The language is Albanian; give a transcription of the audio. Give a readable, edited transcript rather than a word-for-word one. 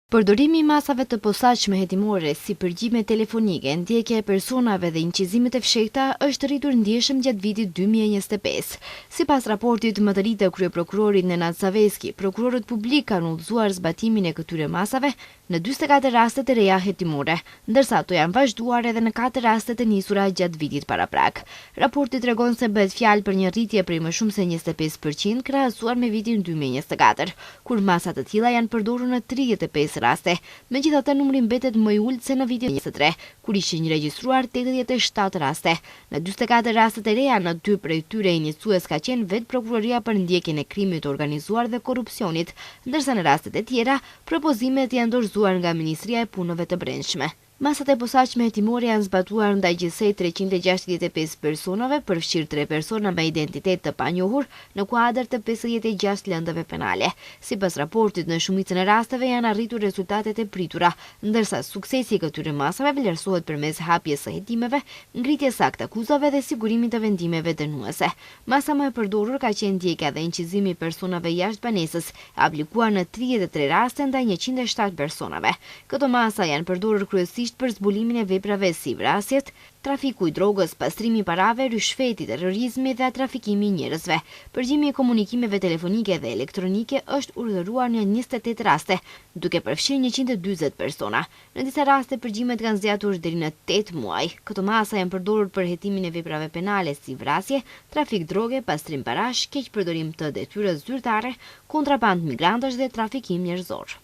Përdorimi i masave të posaçme hetimore si përgjigje telefonike, ndjekja e personave dhe incizimet e fshehta është rritur ndjeshëm gjatë vitit 2025. Sipas raportit më të ri të kryeprokurorit Nenad Saveski, prokurorët publik kanë udhëzuar zbatimin e këtyre masave në 44 raste të reja hetimore, ndërsa ato janë vazhduar edhe në 4 raste të nisura gjatë vitit paraprak. Raporti tregon se bëhet fjalë për një rritje prej më shumë se 25% krahasuar me vitin 2024, kur masa të tilla janë përdorur në 35 raste. Megjithatë, numri mbetet më i ulët se në vitin 2023, kur ishin regjistruar 87 raste. Në 44 rastet e reja, në 2 prej tyre iniciues ka qenë vetë prokuroria për ndjekjen e krimit të organizuar dhe korrupsionit, ndërsa në rastet e tjera, propozimet janë dorëzuar nga Ministria e Punëve të Brendshme. Masat e posaçme hetimore janë zbatuar ndaj gjithsej 365 personave, përfshirë 3 persona me identitet të panjohur në kuadër të 56 lëndëve penale. Sipas raportit, në shumicën e rasteve janë arritur rezultatet e pritura, ndërsa suksesi i këtyre masave vlerësohet përmes hapjes së hetimeve, ngritjes së akt akuzave dhe sigurimit të vendimeve dënuese. Masa më e përdorur ka qenë ndjekja dhe incizimi i personave jashtë banesës, aplikuar në 33 raste ndaj 107 personave. Këto masa janë përdorur kryesisht për zbulimin e veprave si vrasjet, trafiku i drogës, pastrimi i parave, rishfeti, terrorizmi dhe trafikimi i njerëzve. Përgjigimi i komunikimeve telefonike dhe elektronike është urdhëruar në 28 raste, duke përfshirë 140 persona. Në disa raste përgjigjimet kanë zgjatur deri në 8 muaj. Këto masa janë përdorur për hetimin e veprave penale si vrasje, trafik droge, pastrim parash, keqpërdorim të detyrës zyrtare, kontrabandë migrantësh dhe trafikim njerëzor.